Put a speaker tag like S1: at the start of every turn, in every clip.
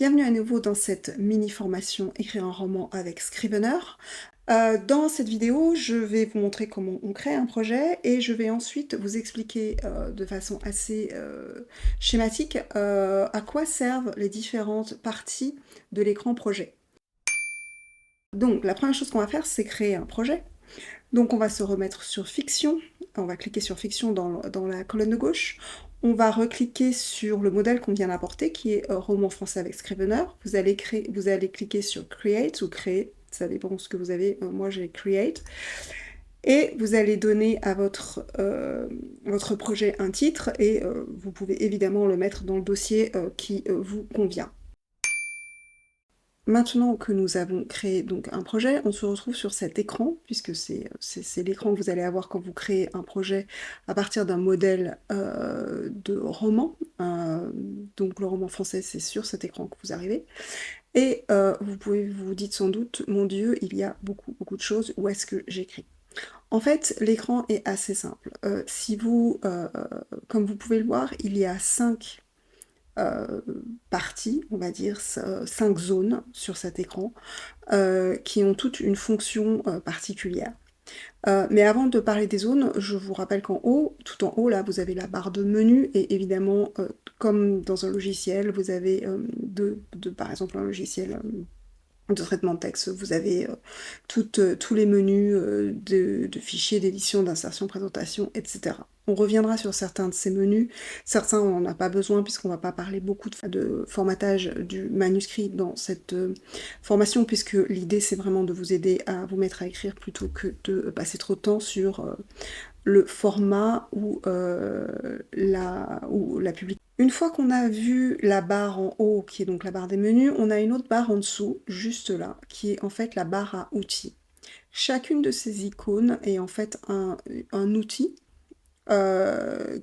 S1: Bienvenue à nouveau dans cette mini formation Écrire un roman avec Scrivener. Dans cette vidéo, je vais vous montrer comment on crée un projet et je vais ensuite vous expliquer de façon assez schématique à quoi servent les différentes parties de l'écran projet. Donc la première chose qu'on va faire, c'est créer un projet. Donc on va se remettre sur Fiction, on va cliquer sur Fiction dans la colonne de gauche, on va recliquer sur le modèle qu'on vient d'apporter, qui est roman français avec Scrivener. Vous allez cliquer sur Create ou Créer, ça dépend de ce que vous avez, moi j'ai Create, et vous allez donner à votre projet un titre, et vous pouvez évidemment le mettre dans le dossier qui vous convient. Maintenant que nous avons créé donc un projet, on se retrouve sur cet écran, puisque c'est l'écran que vous allez avoir quand vous créez un projet à partir d'un modèle de roman. Donc le roman français, c'est sur cet écran que vous arrivez. Et vous dites sans doute, mon Dieu, il y a beaucoup de choses, où est-ce que j'écris? En fait, l'écran est assez simple. Comme vous pouvez le voir, il y a 5 parties, on va dire 5 zones sur cet écran, qui ont toutes une fonction particulière. Mais avant de parler des zones, je vous rappelle qu'en haut, tout en haut, là, vous avez la barre de menu, et évidemment, comme dans un logiciel, vous avez par exemple un logiciel de traitement de texte, vous avez tous les menus de fichiers, d'édition, d'insertion, présentation, etc. On reviendra sur certains de ces menus, certains on n'en a pas besoin puisqu'on ne va pas parler beaucoup de formatage du manuscrit dans cette formation, puisque l'idée c'est vraiment de vous aider à vous mettre à écrire plutôt que de passer trop de temps sur le format ou la publication. Une fois qu'on a vu la barre en haut, qui est donc la barre des menus, on a une autre barre en dessous, juste là, qui est en fait la barre à outils. Chacune de ces icônes est en fait un outil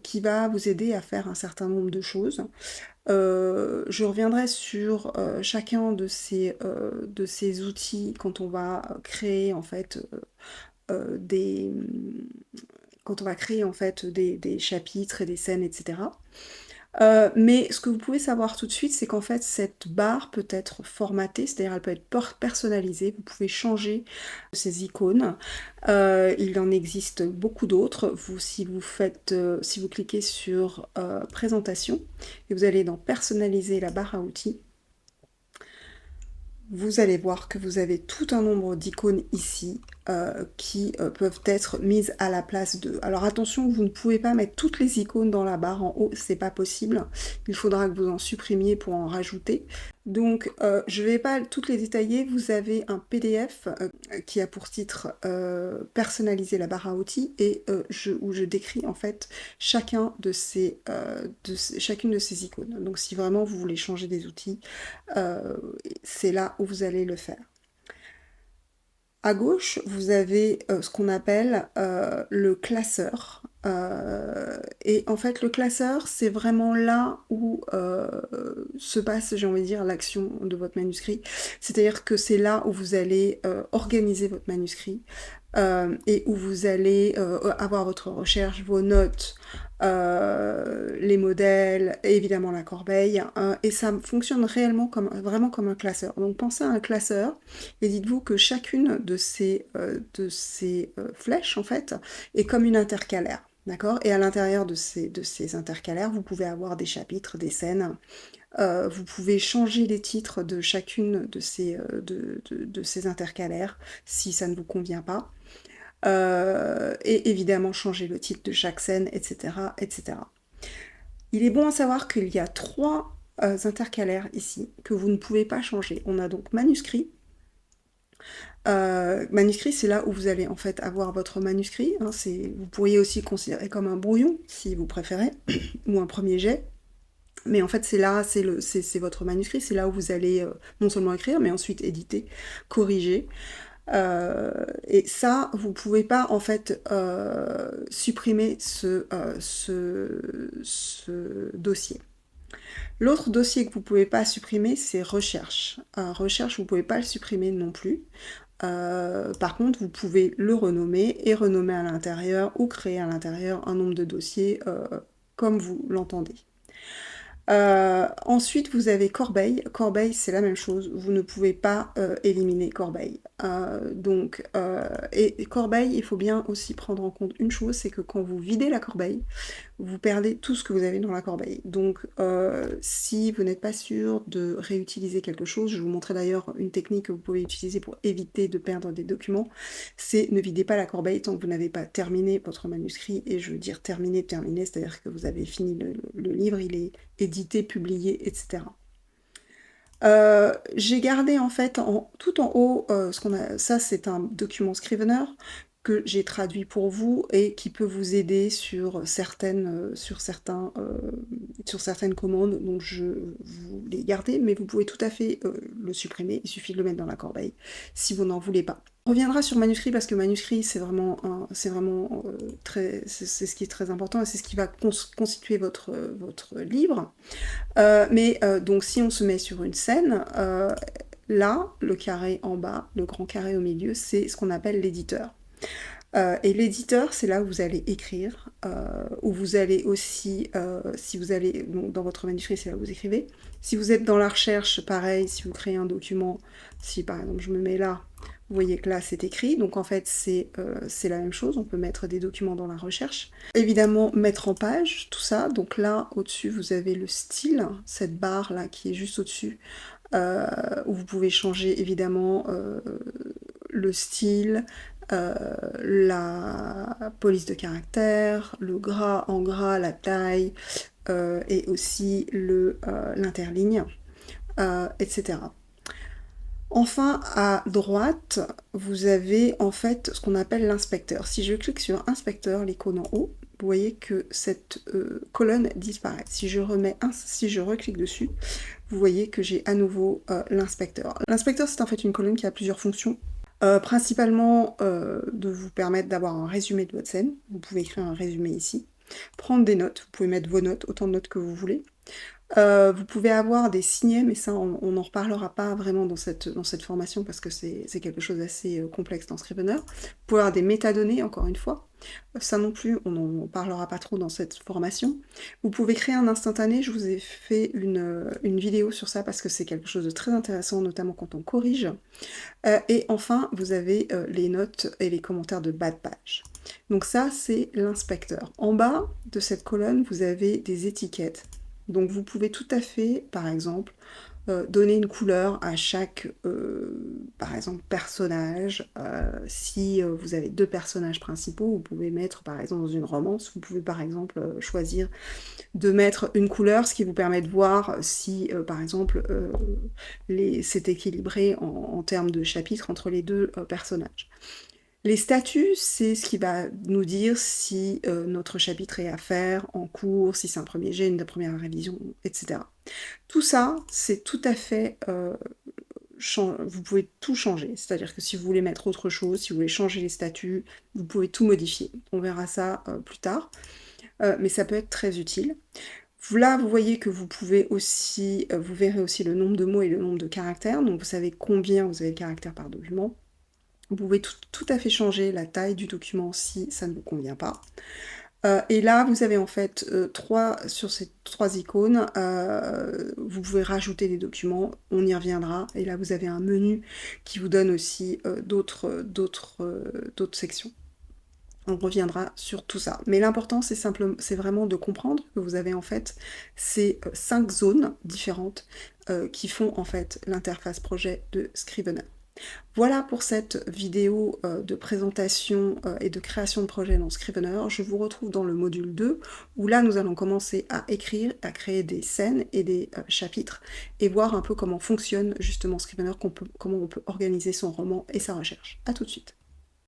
S1: qui va vous aider à faire un certain nombre de choses. Je reviendrai sur chacun de ces outils quand on va créer en fait des chapitres et des scènes, etc. Mais ce que vous pouvez savoir tout de suite, c'est qu'en fait, cette barre peut être formatée, c'est-à-dire elle peut être personnalisée, vous pouvez changer ces icônes. Il en existe beaucoup d'autres. Si vous cliquez sur Présentation, et vous allez dans Personnaliser la barre à outils, vous allez voir que vous avez tout un nombre d'icônes ici qui peuvent être mises à la place de... Alors attention, vous ne pouvez pas mettre toutes les icônes dans la barre en haut, c'est pas possible. Il faudra que vous en supprimiez pour en rajouter. Donc je ne vais pas toutes les détailler, vous avez un PDF qui a pour titre Personnaliser la barre à outils, et où je décris en fait chacune de ces icônes. Donc si vraiment vous voulez changer des outils, c'est là où vous allez le faire. À gauche, vous avez ce qu'on appelle le classeur. Et en fait, le classeur, c'est vraiment là où se passe, j'ai envie de dire, l'action de votre manuscrit. C'est-à-dire que c'est là où vous allez organiser votre manuscrit et où vous allez avoir votre recherche, vos notes, les modèles, et évidemment la corbeille, et ça fonctionne vraiment comme un classeur. Donc pensez à un classeur, et dites-vous que chacune de ces flèches, en fait, est comme une intercalaire. D'accord? Et à l'intérieur de ces intercalaires, vous pouvez avoir des chapitres, des scènes. Vous pouvez changer les titres de chacune de ces intercalaires si ça ne vous convient pas. Et évidemment changer le titre de chaque scène, etc., etc. Il est bon à savoir qu'il y a 3 intercalaires ici que vous ne pouvez pas changer. On a donc manuscrit. Manuscrit, c'est là où vous allez en fait avoir votre manuscrit. Hein, vous pourriez aussi le considérer comme un brouillon, si vous préférez, ou un premier jet. Mais en fait, c'est votre manuscrit, c'est là où vous allez non seulement écrire, mais ensuite éditer, corriger. Et ça, vous pouvez pas en fait supprimer ce dossier. L'autre dossier que vous pouvez pas supprimer, c'est recherche. Recherche, vous pouvez pas le supprimer non plus. Par contre, vous pouvez le renommer et renommer à l'intérieur ou créer à l'intérieur un nombre de dossiers comme vous l'entendez. Ensuite, vous avez Corbeil. Corbeil, c'est la même chose. Vous ne pouvez pas éliminer Corbeil. Et Corbeil, il faut bien aussi prendre en compte une chose, c'est que quand vous videz la corbeille, vous perdez tout ce que vous avez dans la corbeille. Donc, si vous n'êtes pas sûr de réutiliser quelque chose, je vais vous montrer d'ailleurs une technique que vous pouvez utiliser pour éviter de perdre des documents, c'est ne videz pas la corbeille tant que vous n'avez pas terminé votre manuscrit, et je veux dire terminé, c'est-à-dire que vous avez fini le livre, il est édité, publié, etc. J'ai gardé en fait tout en haut, ça c'est un document Scrivener que j'ai traduit pour vous et qui peut vous aider sur certaines commandes, donc je vous l'ai gardé, mais vous pouvez tout à fait le supprimer, il suffit de le mettre dans la corbeille si vous n'en voulez pas. On reviendra sur manuscrit parce que manuscrit c'est vraiment c'est ce qui est très important et c'est ce qui va constituer votre livre. Donc si on se met sur une scène, là, le carré en bas, le grand carré au milieu, c'est ce qu'on appelle l'éditeur. Et l'éditeur, c'est là où vous allez écrire, où vous allez aussi, si vous allez, donc dans votre manuscrit, c'est là où vous écrivez. Si vous êtes dans la recherche, pareil, si vous créez un document, si par exemple je me mets là, vous voyez que là c'est écrit, donc en fait c'est la même chose, on peut mettre des documents dans la recherche. Évidemment, mettre en page, tout ça, donc là au-dessus vous avez le style, cette barre là qui est juste au-dessus, où vous pouvez changer évidemment le style, la police de caractère, le gras en gras, la taille, et aussi l'interligne, etc. Enfin, à droite, vous avez en fait ce qu'on appelle l'inspecteur. Si je clique sur inspecteur, l'icône en haut, vous voyez que cette colonne disparaît. Si je reclique dessus, vous voyez que j'ai à nouveau l'inspecteur. L'inspecteur, c'est en fait une colonne qui a plusieurs fonctions. Principalement de vous permettre d'avoir un résumé de votre scène. Vous pouvez écrire un résumé ici. Prendre des notes, vous pouvez mettre vos notes, autant de notes que vous voulez. Vous pouvez avoir des signets, mais ça on n'en reparlera pas vraiment dans cette formation parce que c'est quelque chose d'assez complexe dans Scrivener. Vous pouvez avoir des métadonnées, encore une fois. Ça non plus, on n'en parlera pas trop dans cette formation. Vous pouvez créer un instantané, je vous ai fait une vidéo sur ça parce que c'est quelque chose de très intéressant, notamment quand on corrige. Et enfin, vous avez les notes et les commentaires de bas de page. Donc ça, c'est l'inspecteur. En bas de cette colonne, vous avez des étiquettes. Donc vous pouvez tout à fait, par exemple, donner une couleur à chaque, par exemple, personnage. Si vous avez 2 personnages principaux, vous pouvez mettre, par exemple, dans une romance, vous pouvez, par exemple, choisir de mettre une couleur, ce qui vous permet de voir si, par exemple, c'est équilibré en termes de chapitres entre les 2 personnages. Les statuts, c'est ce qui va nous dire si notre chapitre est à faire, en cours, si c'est un premier jet, une première révision, etc. Tout ça, c'est tout à fait... vous pouvez tout changer, c'est-à-dire que si vous voulez mettre autre chose, si vous voulez changer les statuts, vous pouvez tout modifier. On verra ça plus tard, mais ça peut être très utile. Là, vous voyez que vous pouvez aussi, vous verrez aussi le nombre de mots et le nombre de caractères, donc vous savez combien vous avez de caractères par document. Vous pouvez tout à fait changer la taille du document si ça ne vous convient pas. Et là, vous avez en fait sur ces 3 icônes, vous pouvez rajouter des documents, on y reviendra, et là vous avez un menu qui vous donne aussi d'autres sections. On reviendra sur tout ça. Mais l'important, c'est vraiment de comprendre que vous avez en fait ces 5 zones différentes qui font en fait l'interface projet de Scrivener. Voilà pour cette vidéo de présentation et de création de projet dans Scrivener. Je vous retrouve dans le module 2, où là nous allons commencer à écrire, à créer des scènes et des chapitres, et voir un peu comment fonctionne justement Scrivener, comment on peut organiser son roman et sa recherche. A tout de suite.